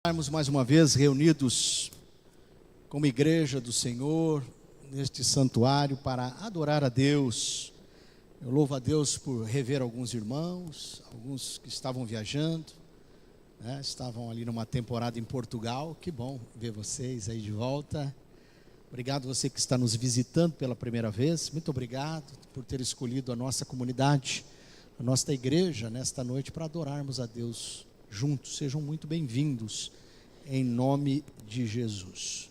Estarmos mais uma vez reunidos como igreja do Senhor, neste santuário, para adorar a Deus. Eu louvo a Deus por rever alguns irmãos, alguns que estavam viajando, estavam ali numa temporada em Portugal. Que bom ver vocês aí de volta. Obrigado você que está nos visitando pela primeira vez. Muito obrigado por ter escolhido a nossa comunidade, a nossa igreja, nesta noite para adorarmos a Deus juntos. Sejam muito bem-vindos, em nome de Jesus.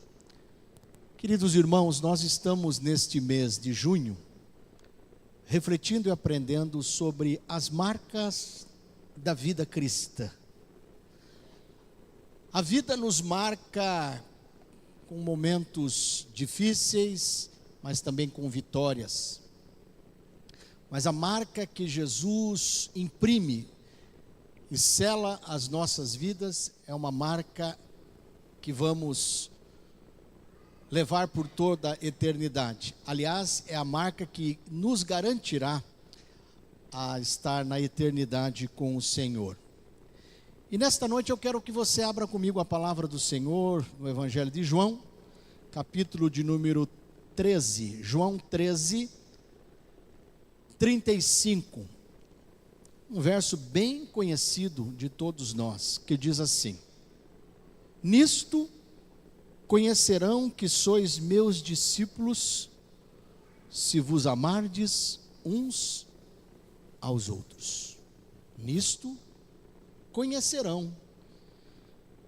Queridos irmãos, nós estamos neste mês de junho, refletindo e aprendendo sobre as marcas da vida cristã. A vida nos marca com momentos difíceis, mas também com vitórias. Mas a marca que Jesus imprime e sela as nossas vidas é uma marca que vamos levar por toda a eternidade. Aliás, é a marca que nos garantirá a estar na eternidade com o Senhor. E nesta noite eu quero que você abra comigo a palavra do Senhor no Evangelho de João, capítulo de número 13. João 13, 35. Um verso bem conhecido de todos nós, que diz assim: nisto conhecerão que sois meus discípulos, se vos amardes uns aos outros. Nisto conhecerão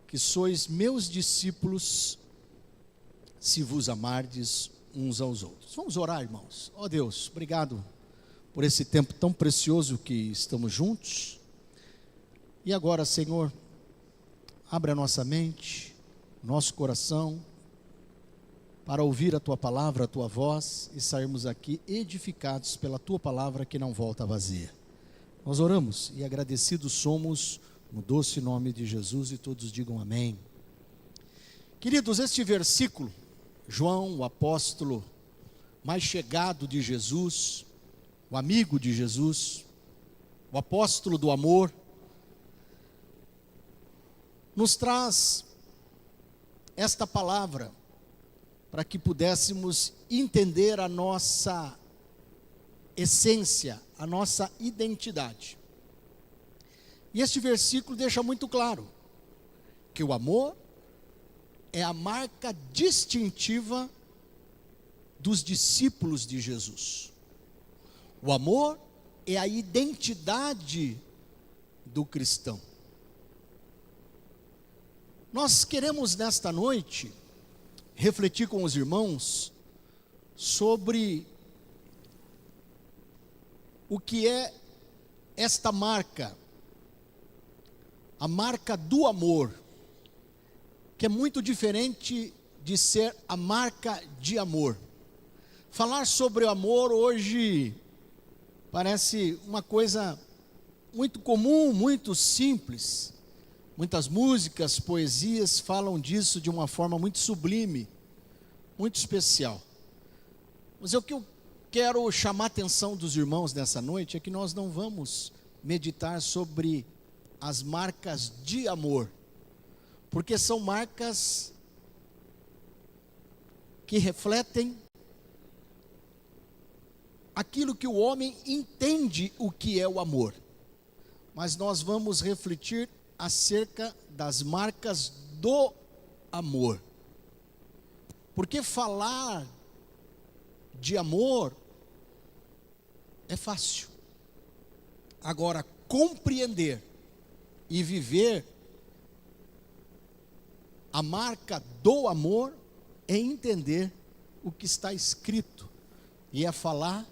que sois meus discípulos, se vos amardes uns aos outros. Vamos orar, irmãos. Ó Deus, obrigado por esse tempo tão precioso que estamos juntos. E agora, Senhor, abre a nossa mente, nosso coração, para ouvir a Tua palavra, a Tua voz, e sairmos aqui edificados pela Tua palavra que não volta vazia. Nós oramos e agradecidos somos no doce nome de Jesus, e todos digam amém. Queridos, este versículo, João, o apóstolo mais chegado de Jesus, o amigo de Jesus, o apóstolo do amor, nos traz esta palavra para que pudéssemos entender a nossa essência, a nossa identidade. E este versículo deixa muito claro que o amor é a marca distintiva dos discípulos de Jesus. O amor é a identidade do cristão. Nós queremos nesta noite refletir com os irmãos sobre o que é esta marca, a marca do amor, que é muito diferente de ser a marca de amor. Falar sobre o amor hoje parece uma coisa muito comum, muito simples. Muitas músicas, poesias falam disso de uma forma muito sublime, muito especial. Mas o que eu quero chamar a atenção dos irmãos nessa noite é que nós não vamos meditar sobre as marcas de amor, porque são marcas que refletem aquilo que o homem entende o que é o amor. Mas nós vamos refletir acerca das marcas do amor. Porque falar de amor é fácil. Agora, compreender e viver a marca do amor é entender o que está escrito e é falar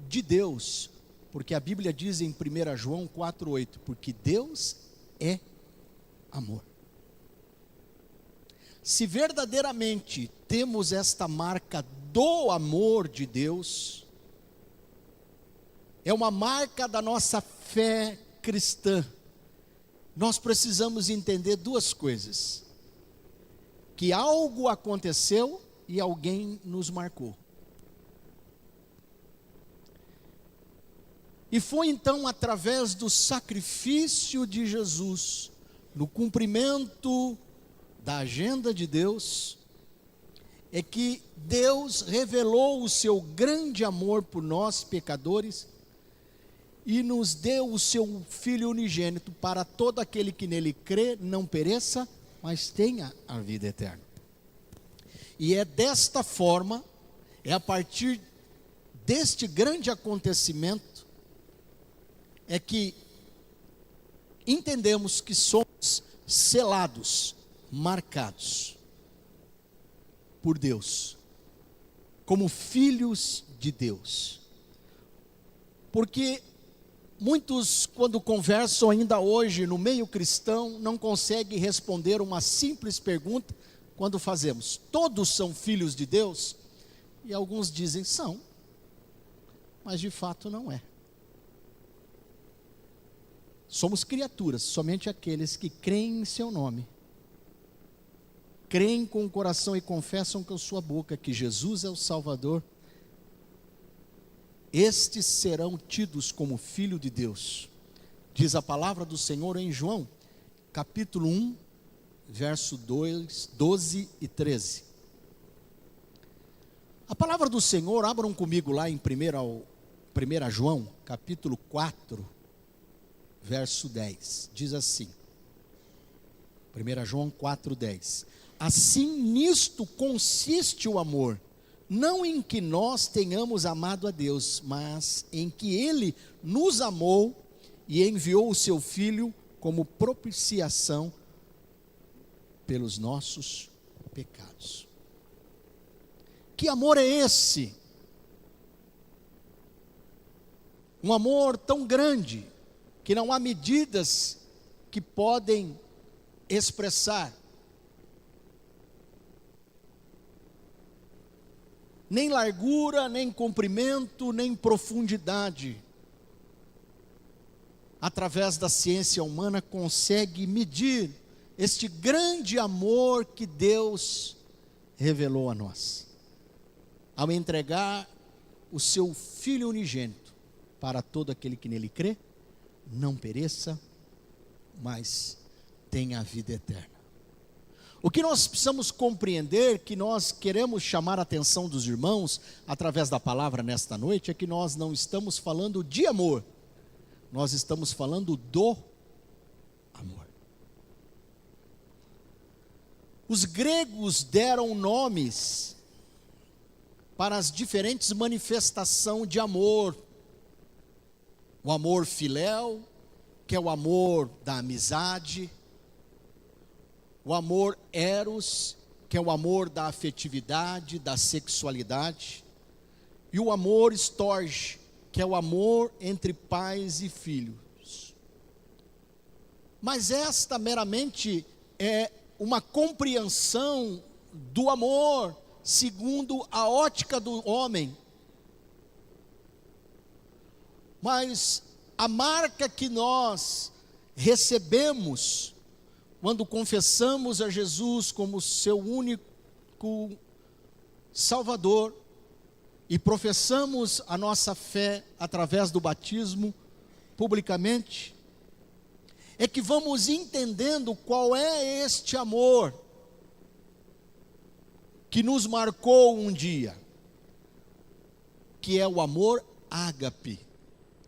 de Deus, porque a Bíblia diz em 1 João 4,8, porque Deus é amor. Se verdadeiramente temos esta marca do amor de Deus, é uma marca da nossa fé cristã, nós precisamos entender duas coisas: que algo aconteceu e alguém nos marcou. E foi então através do sacrifício de Jesus, no cumprimento da agenda de Deus é que Deus revelou o seu grande amor por nós, pecadores, e nos deu o seu Filho unigênito para todo aquele que nele crê, não pereça, mas tenha a vida eterna. E é desta forma, é a partir deste grande acontecimento, é que entendemos que somos selados, marcados por Deus, como filhos de Deus. Porque muitos, quando conversam ainda hoje no meio cristão, não conseguem responder uma simples pergunta quando fazemos: todos são filhos de Deus? E alguns dizem são, mas de fato não é. Somos criaturas, somente aqueles que creem em seu nome, creem com o coração e confessam com a sua boca que Jesus é o Salvador, estes serão tidos como filho de Deus. Diz a palavra do Senhor em João, capítulo 1, verso 12 e 13. A palavra do Senhor, abram comigo lá em 1 João, capítulo 4, verso 10. Diz assim, 1 João 4, 10. Assim nisto consiste o amor, não em que nós tenhamos amado a Deus, mas em que Ele nos amou e enviou o seu Filho como propiciação pelos nossos pecados. Que amor é esse? Um amor tão grande, que não há medidas que podem expressar. Nem largura, nem comprimento, nem profundidade. Através da ciência humana consegue medir este grande amor que Deus revelou a nós, ao entregar o seu Filho unigênito para todo aquele que nele crê, não pereça, mas tenha a vida eterna. O que nós precisamos compreender, que nós queremos chamar a atenção dos irmãos, através da palavra nesta noite, é que nós não estamos falando de amor, nós estamos falando do amor. Os gregos deram nomes para as diferentes manifestações de amor. O amor filéu, que é o amor da amizade. O amor eros, que é o amor da afetividade, da sexualidade. E o amor storge, que é o amor entre pais e filhos. Mas esta meramente é uma compreensão do amor segundo a ótica do homem. Mas a marca que nós recebemos quando confessamos a Jesus como seu único Salvador e professamos a nossa fé através do batismo publicamente, é que vamos entendendo qual é este amor que nos marcou um dia, que é o amor ágape,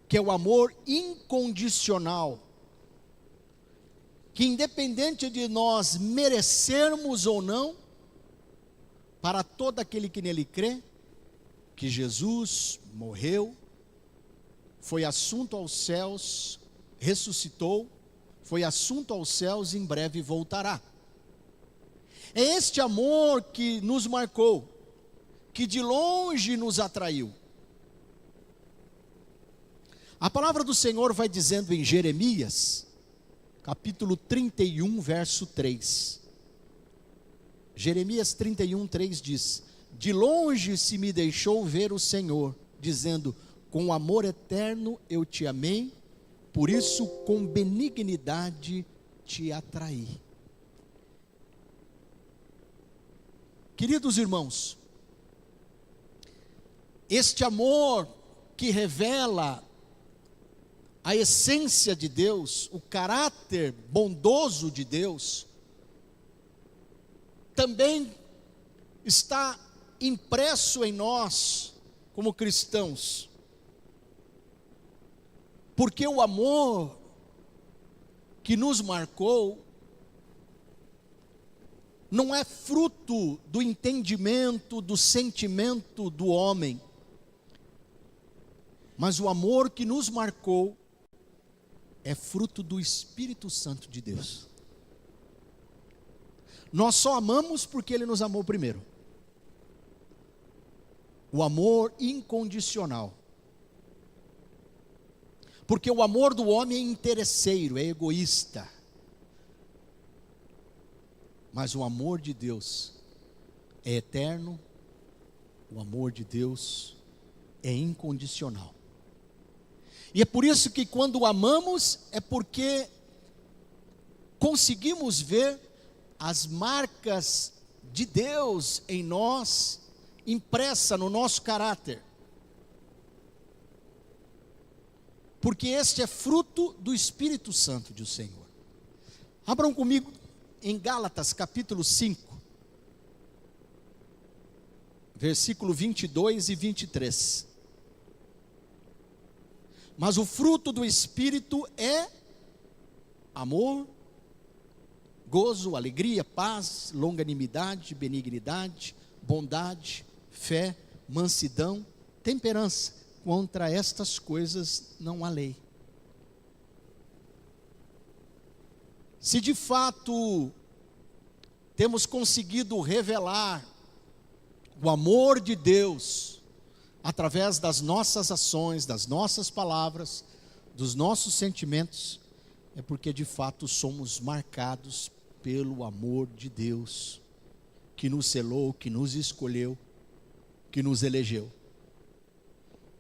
que é o amor incondicional, que independente de nós merecermos ou não, para todo aquele que nele crê, que Jesus morreu, foi assunto aos céus, ressuscitou, foi assunto aos céus e em breve voltará. É este amor que nos marcou, que de longe nos atraiu. A palavra do Senhor vai dizendo em Jeremias, capítulo 31, verso 3. Jeremias 31, 3 diz: de longe se me deixou ver o Senhor, dizendo, com amor eterno eu te amei, por isso com benignidade te atraí. Queridos irmãos, este amor que revela a essência de Deus, o caráter bondoso de Deus, também está impresso em nós como cristãos. Porque o amor que nos marcou não é fruto do entendimento, do sentimento do homem, mas o amor que nos marcou é fruto do Espírito Santo de Deus. Nós só amamos porque Ele nos amou primeiro. O amor incondicional. Porque o amor do homem é interesseiro, é egoísta. Mas o amor de Deus é eterno, o amor de Deus é incondicional. E é por isso que quando amamos, é porque conseguimos ver as marcas de Deus em nós, impressa no nosso caráter. Porque este é fruto do Espírito Santo do Senhor. Abram comigo em Gálatas capítulo 5, versículo 22 e 23. Mas o fruto do Espírito é amor, gozo, alegria, paz, longanimidade, benignidade, bondade, fé, mansidão, temperança. Contra estas coisas não há lei. Se de fato temos conseguido revelar o amor de Deus através das nossas ações, das nossas palavras, dos nossos sentimentos, é porque de fato somos marcados pelo amor de Deus, que nos selou, que nos escolheu, que nos elegeu.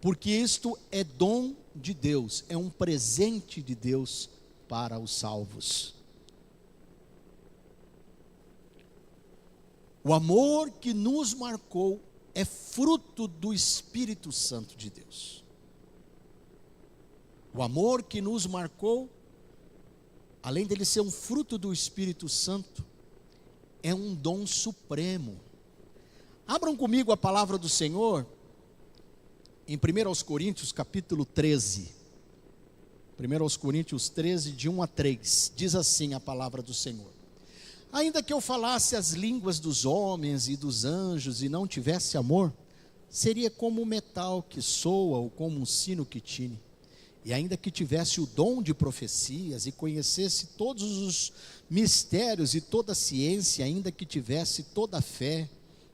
Porque isto é dom de Deus, é um presente de Deus para os salvos. O amor que nos marcou é fruto do Espírito Santo de Deus. O amor que nos marcou, além dele ser um fruto do Espírito Santo, é um dom supremo. Abram comigo a palavra do Senhor em 1 Coríntios capítulo 13. 1 Coríntios 13, de 1 a 3, diz assim a palavra do Senhor: ainda que eu falasse as línguas dos homens e dos anjos e não tivesse amor, seria como um metal que soa ou como um sino que tine. E ainda que tivesse o dom de profecias e conhecesse todos os mistérios e toda a ciência, ainda que tivesse toda a fé,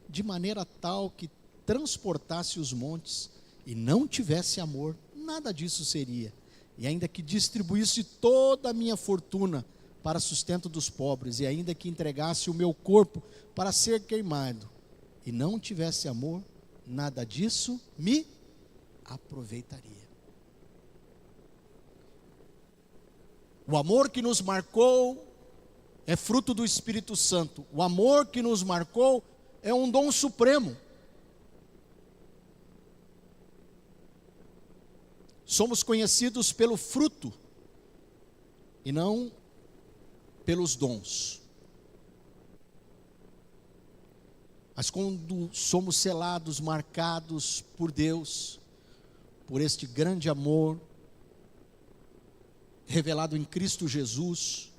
de maneira tal que transportasse os montes, e não tivesse amor, nada disso seria. E ainda que distribuísse toda a minha fortuna para sustento dos pobres, e ainda que entregasse o meu corpo para ser queimado, e não tivesse amor, nada disso me aproveitaria. O amor que nos marcou é fruto do Espírito Santo. O amor que nos marcou é um dom supremo. Somos conhecidos pelo fruto e não pelos dons. Mas quando somos selados, marcados por Deus, por este grande amor revelado em Cristo Jesus,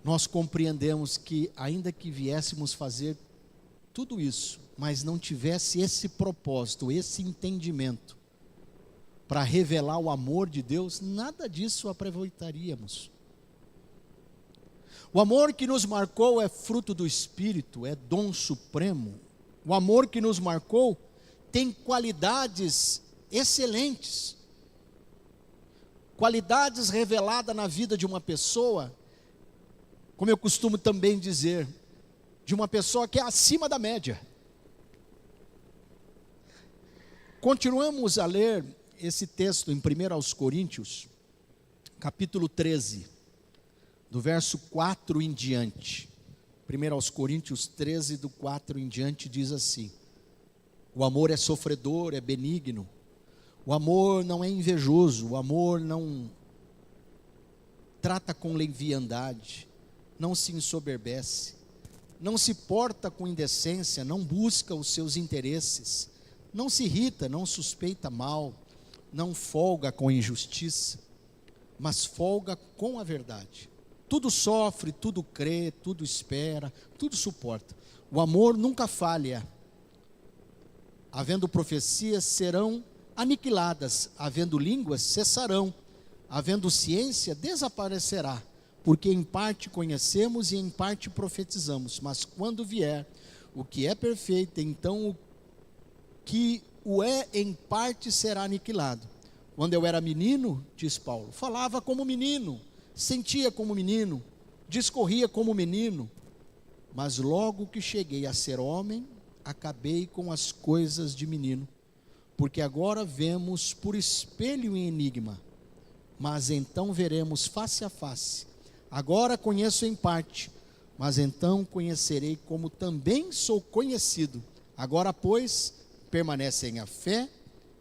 nós compreendemos que ainda que viéssemos fazer tudo isso, mas não tivesse esse propósito, esse entendimento, para revelar o amor de Deus, nada disso aproveitaríamos. O amor que nos marcou é fruto do Espírito, é dom supremo. O amor que nos marcou tem qualidades excelentes. Qualidades reveladas na vida de uma pessoa, como eu costumo também dizer, de uma pessoa que é acima da média. Continuamos a ler esse texto em 1 Coríntios, capítulo 13, do verso 4 em diante. 1 Coríntios 13, do 4 em diante, diz assim: o amor é sofredor, é benigno, o amor não é invejoso, o amor não trata com leviandade, não se ensoberbece, não se porta com indecência, não busca os seus interesses, não se irrita, não suspeita mal, não folga com injustiça, mas folga com a verdade. Tudo sofre, tudo crê, tudo espera, tudo suporta. O amor nunca falha. Havendo profecias, serão aniquiladas, havendo línguas, cessarão, havendo ciência, desaparecerá, porque em parte conhecemos e em parte profetizamos, mas quando vier o que é perfeito, então o que o é em parte será aniquilado. Quando eu era menino, diz Paulo, falava como menino, sentia como menino, discorria como menino, mas logo que cheguei a ser homem, acabei com as coisas de menino, porque agora vemos por espelho e enigma, mas então veremos face a face. Agora conheço em parte, mas então conhecerei como também sou conhecido. Agora, pois, permanecem a fé,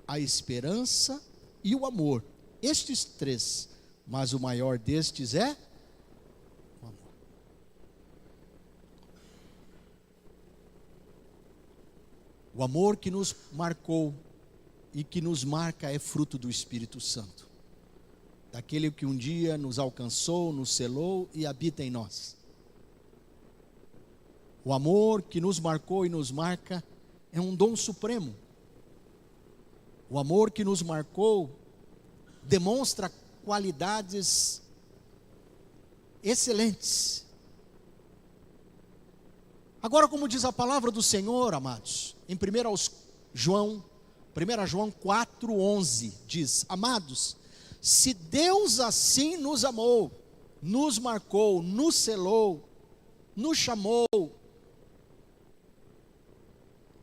a esperança e o amor. Estes três, mas o maior destes é o amor. O amor que nos marcou e que nos marca é fruto do Espírito Santo, daquele que um dia nos alcançou, nos selou e habita em nós. O amor que nos marcou e nos marca é um dom supremo. O amor que nos marcou demonstra qualidades excelentes. Agora, como diz a palavra do Senhor, amados, em 1 João 4:11 diz: amados, se Deus assim nos amou, nos marcou, nos selou, nos chamou,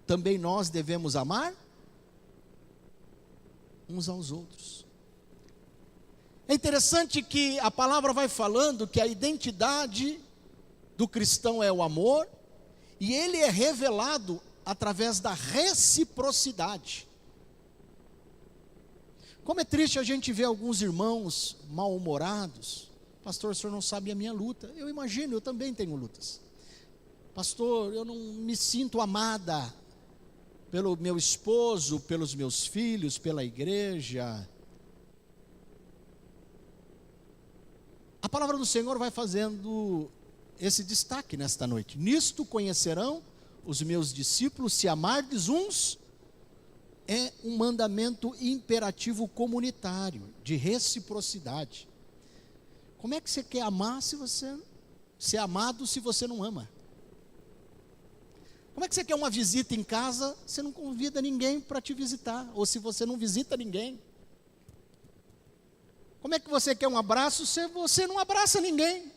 também nós devemos amar uns aos outros. É interessante que a palavra vai falando que a identidade do cristão é o amor, e ele é revelado através da reciprocidade. Como é triste a gente ver alguns irmãos mal-humorados. Pastor, o senhor não sabe a minha luta. Eu imagino, eu também tenho lutas. Pastor, eu não me sinto amada pelo meu esposo, pelos meus filhos, pela igreja. A palavra do Senhor vai fazendo esse destaque nesta noite. Nisto conhecerão os meus discípulos, se amardes uns. É um mandamento imperativo comunitário, de reciprocidade. Como é que você quer amar se você ser amado se você não ama? Como é que você quer uma visita em casa, você não convida ninguém para te visitar, ou se você não visita ninguém? Como é que você quer um abraço se você não abraça ninguém?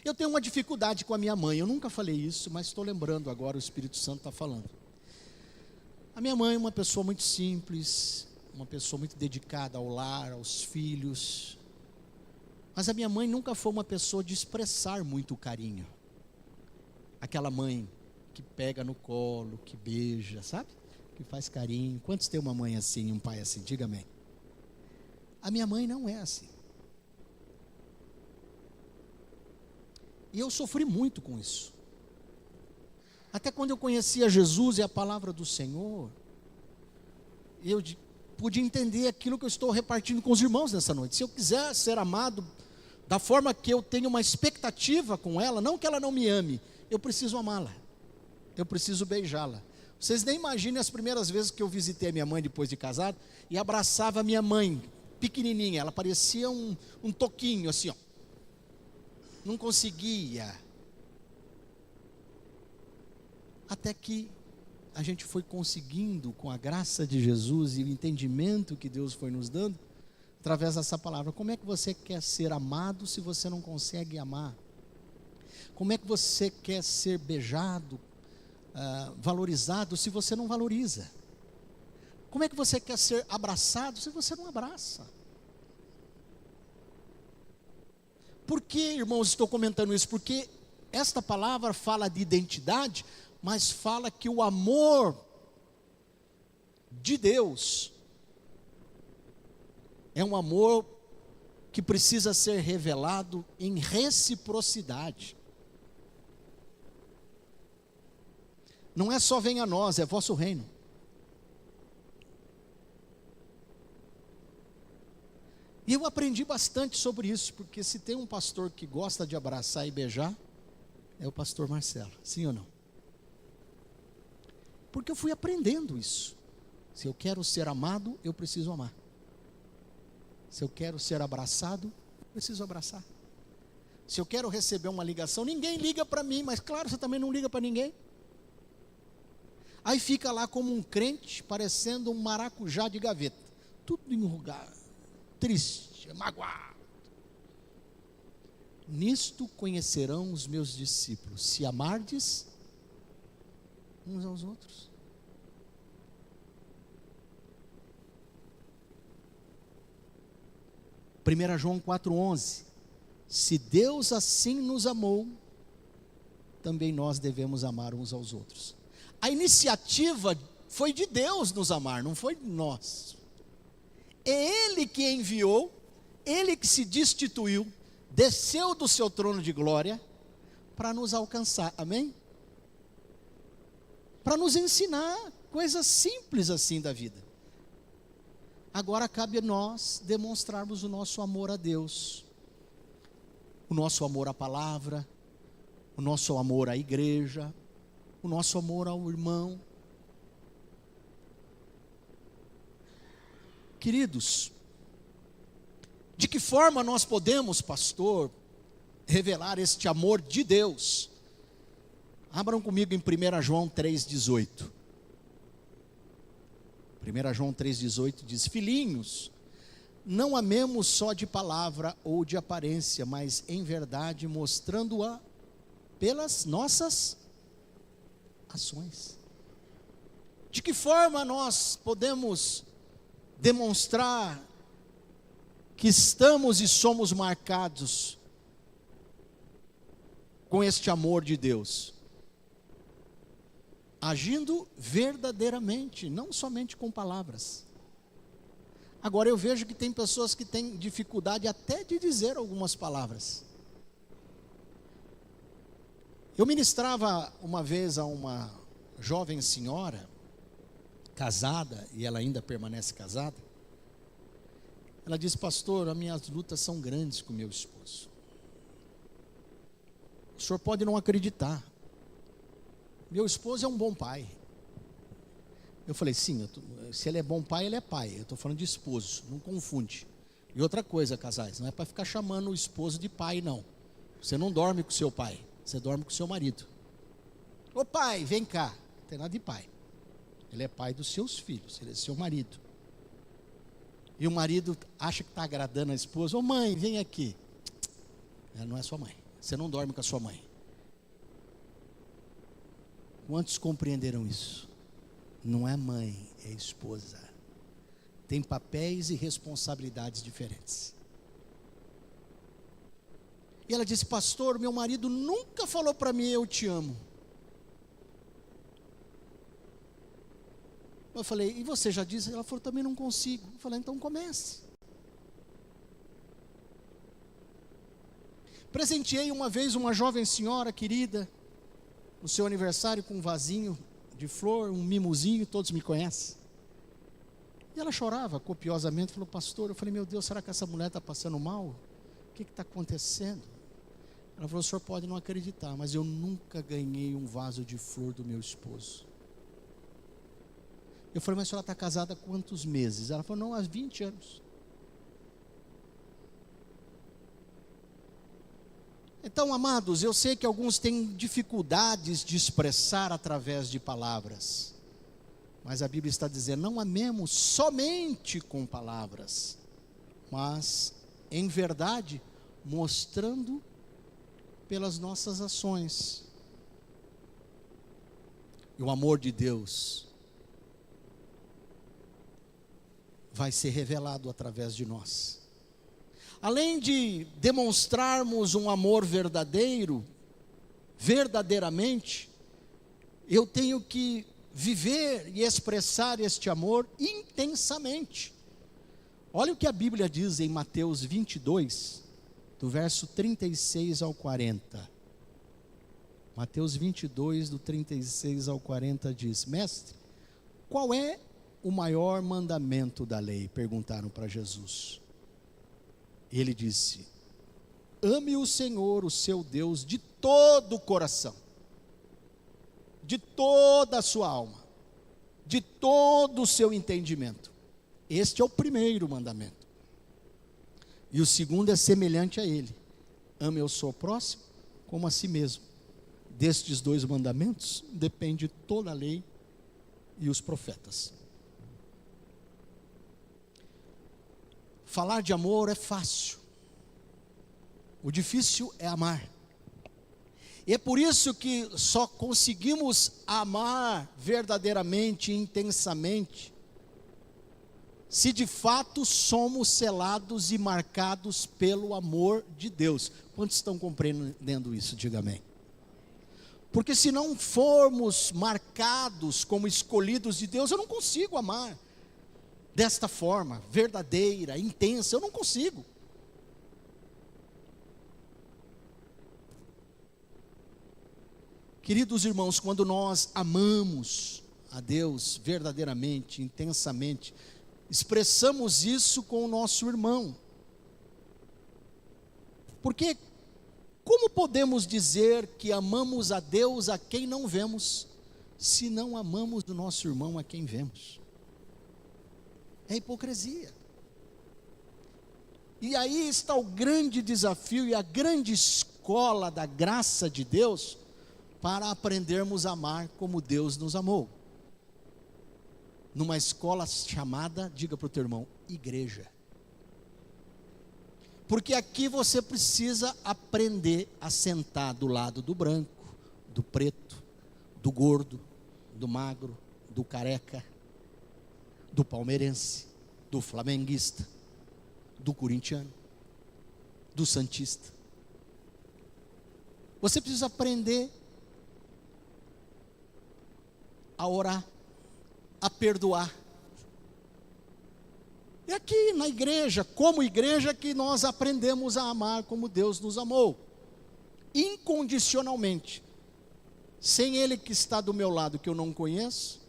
Eu tenho uma dificuldade com a minha mãe, eu nunca falei isso, mas estou lembrando agora, o Espírito Santo está falando. A minha mãe é uma pessoa muito simples, uma pessoa muito dedicada ao lar, aos filhos. Mas a minha mãe nunca foi uma pessoa de expressar muito carinho. Aquela mãe que pega no colo, que beija, sabe? Que faz carinho. Quantos tem uma mãe assim, um pai assim? Diga amém. A minha mãe não é assim. E eu sofri muito com isso. Até quando eu conhecia Jesus e a palavra do Senhor, eu pude entender aquilo que eu estou repartindo com os irmãos nessa noite. Se eu quiser ser amado da forma que eu tenho uma expectativa com ela, não que ela não me ame, eu preciso amá-la, eu preciso beijá-la. Vocês nem imaginam as primeiras vezes que eu visitei a minha mãe depois de casado, e abraçava a minha mãe, pequenininha, ela parecia um toquinho assim, ó. Não conseguia. Até que a gente foi conseguindo, com a graça de Jesus e o entendimento que Deus foi nos dando, através dessa palavra. Como é que você quer ser amado se você não consegue amar? Como é que você quer ser beijado, valorizado, se você não valoriza? Como é que você quer ser abraçado se você não abraça? Por que, irmãos, estou comentando isso? Porque esta palavra fala de identidade, mas fala que o amor de Deus é um amor que precisa ser revelado em reciprocidade. Não é só venha a nós, é vosso reino. E eu aprendi bastante sobre isso, porque se tem um pastor que gosta de abraçar e beijar, é o pastor Marcelo, sim ou não? Porque eu fui aprendendo isso. Se eu quero ser amado, eu preciso amar. Se eu quero ser abraçado, eu preciso abraçar. Se eu quero receber uma ligação, ninguém liga para mim, mas claro, você também não liga para ninguém. Aí fica lá como um crente, parecendo um maracujá de gaveta, tudo enrugado, triste, magoado. Nisto conhecerão os meus discípulos, se amardes uns aos outros. Primeira João 4,11, se Deus assim nos amou, também nós devemos amar uns aos outros. A iniciativa foi de Deus nos amar, não foi de nós. É Ele que enviou, Ele que se destituiu, desceu do seu trono de glória, para nos alcançar, amém? Para nos ensinar coisas simples assim da vida. Agora cabe a nós demonstrarmos o nosso amor a Deus, o nosso amor à palavra, o nosso amor à igreja, o nosso amor ao irmão. Queridos, de que forma nós podemos, pastor, revelar este amor de Deus? Abram comigo em 1 João 3,18. 1 João 3,18 diz: filhinhos, não amemos só de palavra ou de aparência, mas em verdade mostrando-a pelas nossas ações. De que forma nós podemos demonstrar que estamos e somos marcados com este amor de Deus? Agindo verdadeiramente, não somente com palavras. Agora eu vejo que tem pessoas que têm dificuldade até de dizer algumas palavras. Eu ministrava uma vez a uma jovem senhora, casada, e ela ainda permanece casada. Ela disse: pastor, as minhas lutas são grandes com meu esposo. O senhor pode não acreditar, meu esposo é um bom pai. Eu falei: sim, se ele é bom pai, ele é pai. Eu estou falando de esposo, não confunde. E outra coisa, casais, não é para ficar chamando o esposo de pai, não. Você não dorme com o seu pai, você dorme com o seu marido. Ô pai, vem cá. Não tem nada de pai. Ele é pai dos seus filhos, ele é seu marido. E o marido acha que está agradando a esposa: ô mãe, vem aqui. Ela não é sua mãe, você não dorme com a sua mãe. Quantos compreenderam isso? Não é mãe, é esposa. Tem papéis e responsabilidades diferentes. E ela disse: pastor, meu marido nunca falou para mim eu te amo. Eu falei: e você já disse? Ela falou: também não consigo. Eu falei: então comece. Presenteei uma vez uma jovem senhora querida, no seu aniversário, com um vasinho de flor, um mimosinho, todos me conhecem. E ela chorava copiosamente, falou: pastor, eu falei: meu Deus, será que essa mulher está passando mal? O que está acontecendo? Ela falou: o senhor pode não acreditar, mas eu nunca ganhei um vaso de flor do meu esposo. Eu falei: mas a senhora está casada há quantos meses? Ela falou: não, há 20 anos. Então, amados, eu sei que alguns têm dificuldades de expressar através de palavras, mas a Bíblia está dizendo: não amemos somente com palavras, mas em verdade mostrando pelas nossas ações. E o amor de Deus vai ser revelado através de nós. Além de demonstrarmos um amor verdadeiro, verdadeiramente, eu tenho que viver e expressar este amor intensamente. Olha o que a Bíblia diz em Mateus 22, do verso 36 ao 40. Mateus 22, do 36 ao 40 diz: Mestre, qual é o maior mandamento da lei? Perguntaram para Jesus. Ele disse: ame o Senhor, o seu Deus, de todo o coração, de toda a sua alma, de todo o seu entendimento. Este é o primeiro mandamento. E o segundo é semelhante a ele: ame o seu próximo como a si mesmo. Destes dois mandamentos depende toda a lei e os profetas. Falar de amor é fácil. O difícil é amar. E é por isso que só conseguimos amar verdadeiramente, intensamente, se de fato somos selados e marcados pelo amor de Deus. Quantos estão compreendendo isso? Diga amém. Porque se não formos marcados como escolhidos de Deus, eu não consigo amar desta forma, verdadeira, intensa, eu não consigo. Queridos irmãos, quando nós amamos a Deus verdadeiramente, intensamente, expressamos isso com o nosso irmão. Porque como podemos dizer que amamos a Deus a quem não vemos, se não amamos o nosso irmão a quem vemos? É hipocrisia. E aí está o grande desafio e a grande escola da graça de Deus para aprendermos a amar como Deus nos amou. Numa escola chamada, diga para o teu irmão, igreja. Porque aqui você precisa aprender a sentar do lado do branco, do preto, do gordo, do magro, do careca, do palmeirense, do flamenguista, do corintiano, do santista. Você precisa aprender a orar, a perdoar. É aqui na igreja, como igreja, que nós aprendemos a amar como Deus nos amou, incondicionalmente, sem Ele que está do meu lado, que eu não conheço,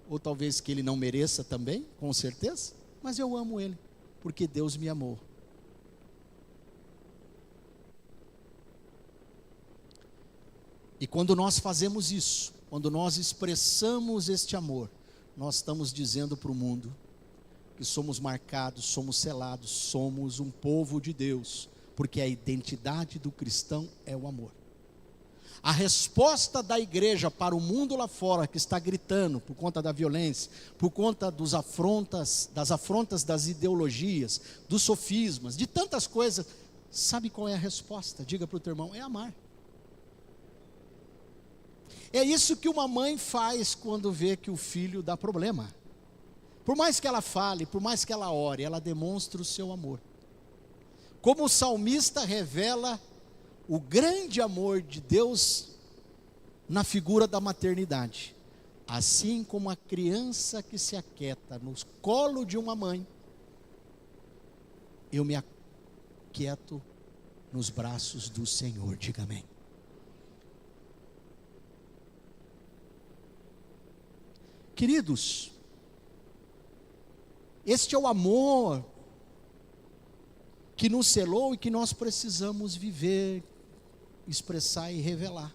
ou talvez que Ele não mereça também, com certeza, mas eu amo Ele, porque Deus me amou. E quando nós fazemos isso, quando nós expressamos este amor, nós estamos dizendo para o mundo que somos marcados, somos selados, somos um povo de Deus, porque a identidade do cristão é o amor. A resposta da igreja para o mundo lá fora, que está gritando por conta da violência, por conta das afrontas das ideologias, dos sofismas, de tantas coisas, sabe qual é a resposta? Diga para o teu irmão: é amar. É isso que uma mãe faz quando vê que o filho dá problema. Por mais que ela fale, por mais que ela ore, ela demonstra o seu amor. Como o salmista revela o grande amor de Deus na figura da maternidade. Assim como a criança que se aquieta no colo de uma mãe, eu me aquieto nos braços do Senhor. Diga amém. Queridos, este é o amor que nos selou e que nós precisamos viver, expressar e revelar.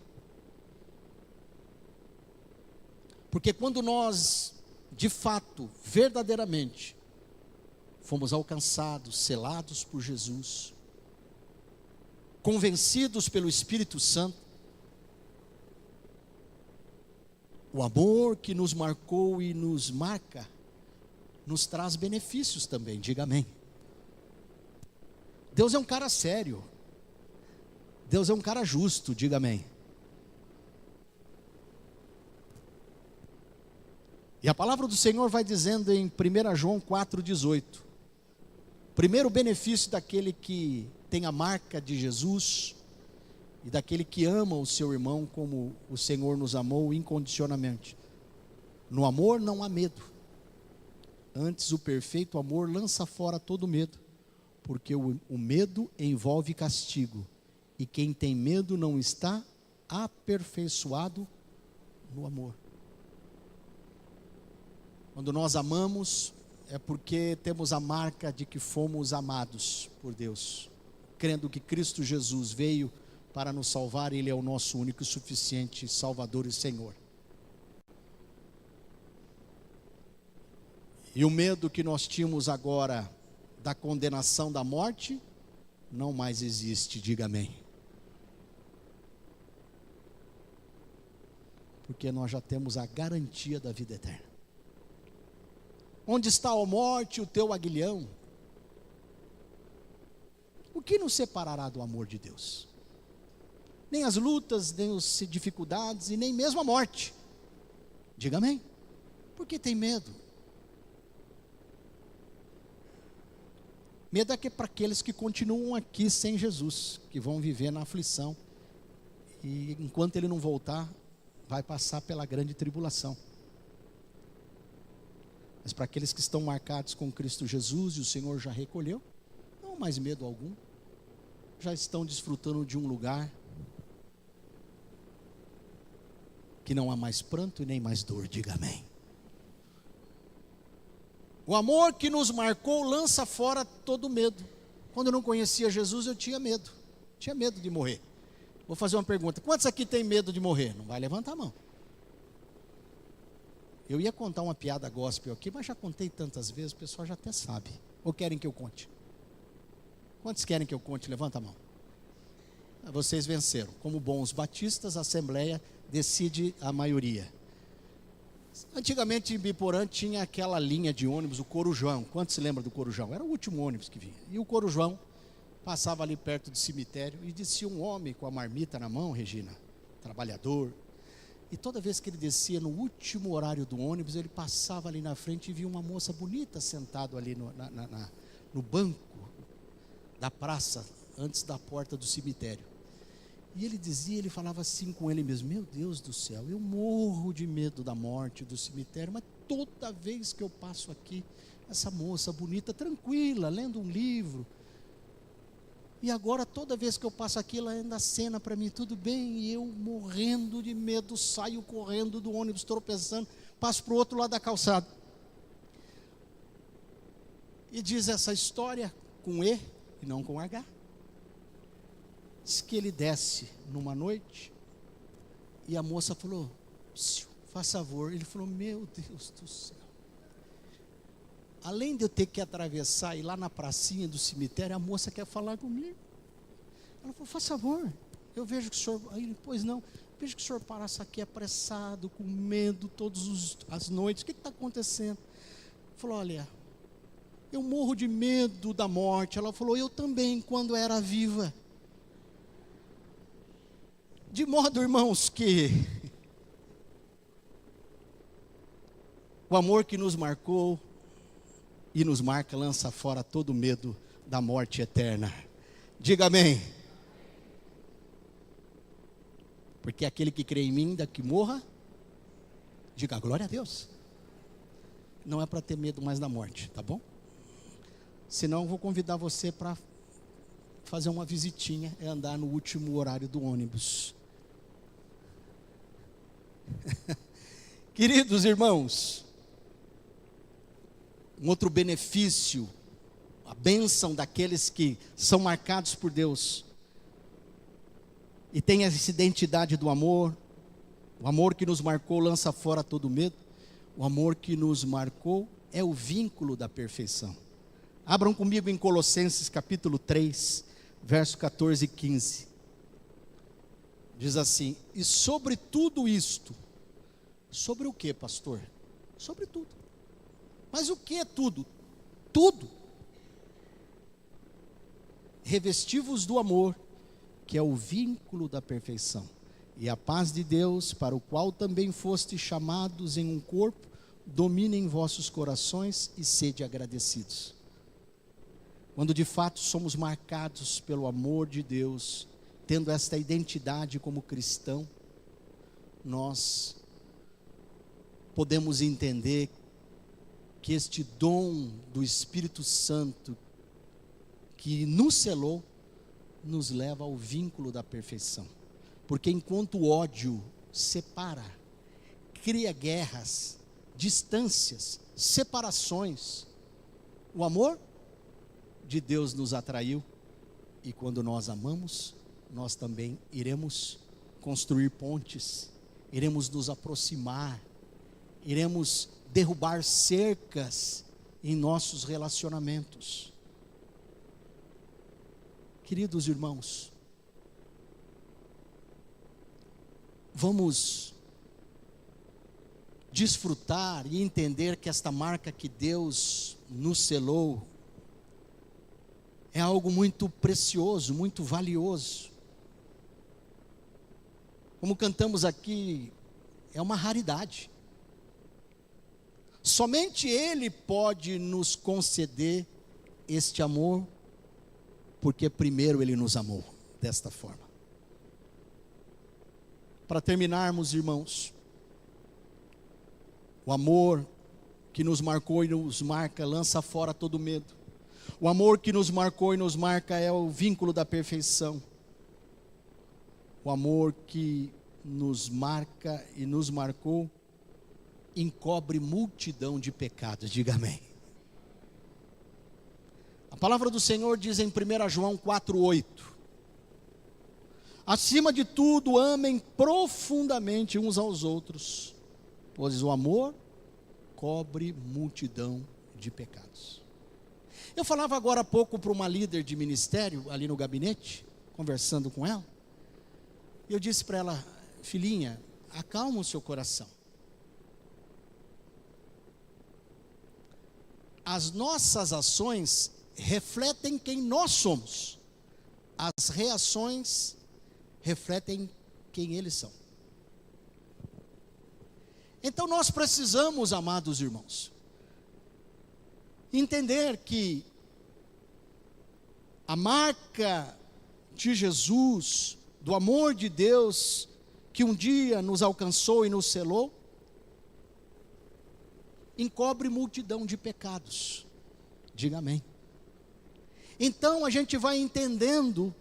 Porque quando nós, de fato, verdadeiramente, fomos alcançados, selados por Jesus, convencidos pelo Espírito Santo, o amor que nos marcou e nos marca, nos traz benefícios também, diga amém. Deus é um cara sério, Deus é um cara justo, diga amém. E a palavra do Senhor vai dizendo em 1 João 4,18, primeiro benefício daquele que tem a marca de Jesus, e daquele que ama o seu irmão como o Senhor nos amou incondicionalmente. No amor não há medo. Antes o perfeito amor lança fora todo medo, porque o medo envolve castigo, e quem tem medo não está aperfeiçoado no amor. Quando nós amamos, é porque temos a marca de que fomos amados por Deus, crendo que Cristo Jesus veio para nos salvar, Ele é o nosso único e suficiente Salvador e Senhor. E o medo que nós tínhamos agora da condenação da morte, não mais existe, diga amém. Porque nós já temos a garantia da vida eterna. Onde está a morte, o teu aguilhão? O que nos separará do amor de Deus? Nem as lutas, nem as dificuldades e nem mesmo a morte. Diga amém. Por que tem medo? Medo é que para aqueles que continuam aqui sem Jesus, que vão viver na aflição. E enquanto Ele não voltar, vai passar pela grande tribulação. Mas para aqueles que estão marcados com Cristo Jesus, e o Senhor já recolheu, não há mais medo algum. Já estão desfrutando de um lugar que não há mais pranto e nem mais dor, diga amém. O amor que nos marcou lança fora todo medo. Quando eu não conhecia Jesus, eu tinha medo de morrer. Vou fazer uma pergunta: quantos aqui tem medo de morrer? Não vai levantar a mão. Eu ia contar uma piada gospel aqui, mas já contei tantas vezes, o pessoal já até sabe. Ou querem que eu conte? Quantos querem que eu conte? Levanta a mão. Vocês venceram. Como bons batistas, a Assembleia decide a maioria. Antigamente em Biporã tinha aquela linha de ônibus, o Corujão. Quantos se lembram do Corujão? Era o último ônibus que vinha. E o Corujão passava ali perto do cemitério e descia um homem com a marmita na mão, Regina, trabalhador. E toda vez que ele descia no último horário do ônibus, ele passava ali na frente e via uma moça bonita sentada ali no banco da praça, antes da porta do cemitério. E ele falava assim com ele mesmo: meu Deus do céu, eu morro de medo da morte, do cemitério, mas toda vez que eu passo aqui, essa moça bonita, tranquila, lendo um livro, e agora toda vez que eu passo aqui, ela ainda acena para mim, tudo bem, e eu morrendo de medo, saio correndo do ônibus, tropeçando, passo para o outro lado da calçada. E diz essa história com E e não com H. Diz que ele desce numa noite e a moça falou: faz favor. Ele falou: meu Deus do céu, além de eu ter que atravessar e ir lá na pracinha do cemitério, a moça quer falar comigo. Ela falou: faz favor, eu vejo que o senhor, aí ele: pois não, vejo que o senhor passa aqui apressado, com medo todas as noites, o que está acontecendo? Ele falou: olha, eu morro de medo da morte. Ela falou: eu também, quando era viva. De modo, irmãos, que o amor que nos marcou e nos marca lança fora todo medo da morte eterna. Diga amém. Porque aquele que crê em mim, ainda que morra, diga glória a Deus. Não é para ter medo mais da morte, tá bom? Senão eu vou convidar você para fazer uma visitinha, é andar no último horário do ônibus. Queridos irmãos, um outro benefício, a bênção daqueles que são marcados por Deus e têm essa identidade do amor. O amor que nos marcou lança fora todo medo. O amor que nos marcou é o vínculo da perfeição. Abram comigo em Colossenses capítulo 3, verso 14 e 15. Diz assim: e sobre tudo isto, sobre o que, pastor? Sobre tudo. Mas o que é tudo? Tudo. Revesti-vos do amor, que é o vínculo da perfeição, e a paz de Deus, para o qual também fostes chamados em um corpo, domine em vossos corações e sede agradecidos. Quando de fato somos marcados pelo amor de Deus, tendo esta identidade como cristão, nós podemos entender que este dom do Espírito Santo que nos selou, nos leva ao vínculo da perfeição. Porque enquanto o ódio separa, cria guerras, distâncias, separações, o amor de Deus nos atraiu, e quando nós amamos, nós também iremos construir pontes, iremos nos aproximar, iremos derrubar cercas em nossos relacionamentos. Queridos irmãos, vamos desfrutar e entender que esta marca que Deus nos selou é algo muito precioso, muito valioso. Como cantamos aqui, é uma raridade. Somente Ele pode nos conceder este amor, porque primeiro Ele nos amou desta forma. Para terminarmos, irmãos, o amor que nos marcou e nos marca, lança fora todo medo. O amor que nos marcou e nos marca é o vínculo da perfeição. O amor que nos marca e nos marcou encobre multidão de pecados. Diga amém. A palavra do Senhor diz em 1 João 4,8: acima de tudo, amem profundamente uns aos outros, pois o amor cobre multidão de pecados. Eu falava agora há pouco para uma líder de ministério, ali no gabinete, conversando com ela, e eu disse para ela: filhinha, acalma o seu coração. As nossas ações refletem quem nós somos, as reações refletem quem eles são. Então nós precisamos, amados irmãos, entender que a marca de Jesus, do amor de Deus, que um dia nos alcançou e nos selou, encobre multidão de pecados. Diga amém. Então a gente vai entendendo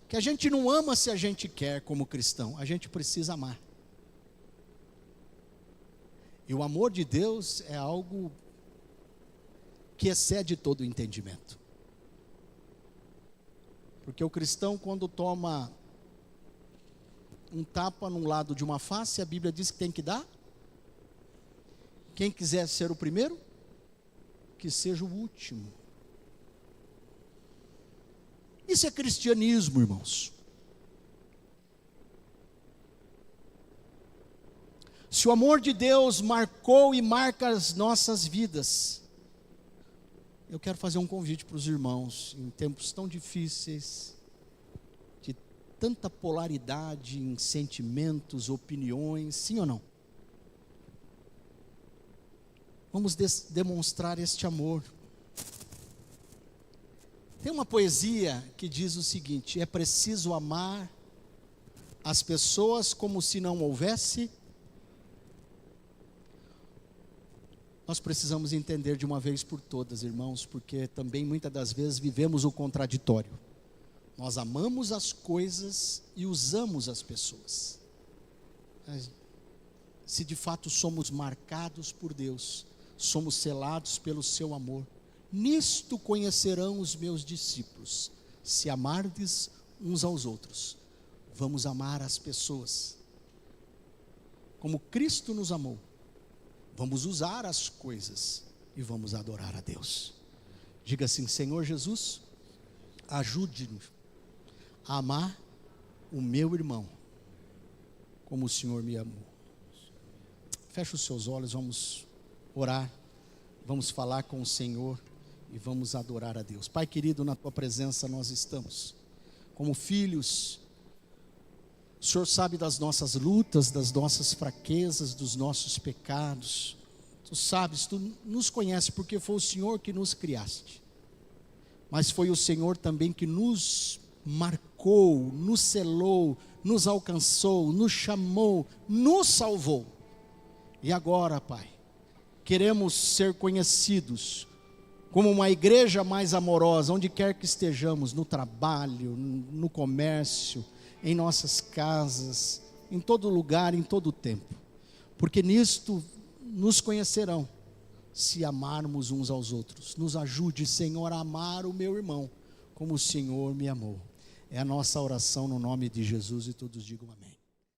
que a gente não ama se a gente quer como cristão, a gente precisa amar. E o amor de Deus é algo que excede todo o entendimento. Porque o cristão, quando toma um tapa num lado de uma face, a Bíblia diz que tem que dar. Quem quiser ser o primeiro, que seja o último. Isso é cristianismo, irmãos. Se o amor de Deus marcou e marca as nossas vidas, eu quero fazer um convite para os irmãos, em tempos tão difíceis, de tanta polaridade em sentimentos, opiniões, sim ou não? Vamos demonstrar este amor. Tem uma poesia que diz o seguinte: é preciso amar as pessoas como se não houvesse. Nós precisamos entender de uma vez por todas, irmãos, porque também muitas das vezes vivemos o contraditório. Nós amamos as coisas e usamos as pessoas. Se de fato somos marcados por Deus, somos selados pelo seu amor, nisto conhecerão os meus discípulos, se amardes uns aos outros. Vamos amar as pessoas como Cristo nos amou. Vamos usar as coisas e vamos adorar a Deus. Diga assim: Senhor Jesus, ajude-nos a amar o meu irmão como o Senhor me amou. Feche os seus olhos, vamos orar, vamos falar com o Senhor e vamos adorar a Deus. Pai querido, na tua presença nós estamos como filhos. O Senhor sabe das nossas lutas, das nossas fraquezas, dos nossos pecados. Tu sabes, tu nos conheces, porque foi o Senhor que nos criaste. Mas foi o Senhor também que nos marcou, nos selou, nos alcançou, nos chamou, nos salvou. E agora, Pai, queremos ser conhecidos como uma igreja mais amorosa, onde quer que estejamos, no trabalho, no comércio. em nossas casas, em todo lugar, em todo tempo. Porque nisto nos conhecerão, se amarmos uns aos outros. Nos ajude, Senhor, a amar o meu irmão, como o Senhor me amou. É a nossa oração no nome de Jesus, e todos digam amém.